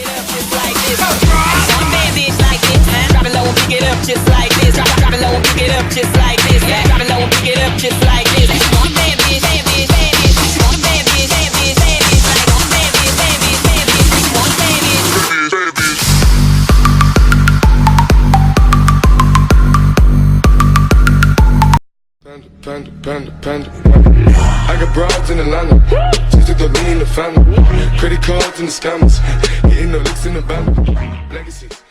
it up just like this. One bad bitch like this. Drop it low and pick it up just like this. Drop it low and pick it up just like this. Drop it low and pick it up just like this. One bad bitch, bad bitch, bad bitch. One bad bitch, bad bitch, bad bitch. Like one bad bitch, bad bitch, bad bitch. One bad Panda. I got broads in Atlanta, just to throw me in the family. Credit cards and the scammers, getting no licks in the band. Legacies.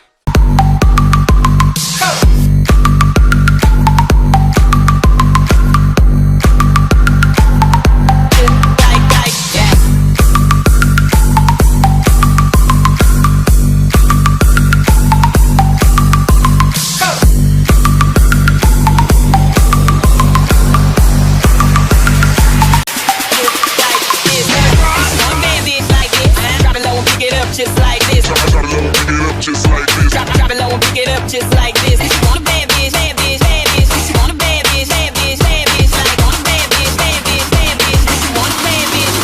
just like this. Drop it low and pick it up just like this. Drop it low and pick it up just like this. She want a bad bitch, bad bitch, bad bitch. She want a bad bitch, bad bitch, bad bitch. Like want a bad bitch, bad bitch, bad bitch. She want a bad bitch,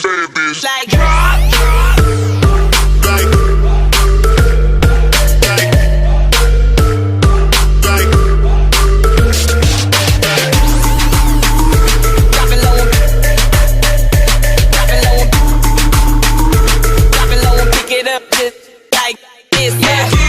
bad bitch. Like drop. Just like this, yeah.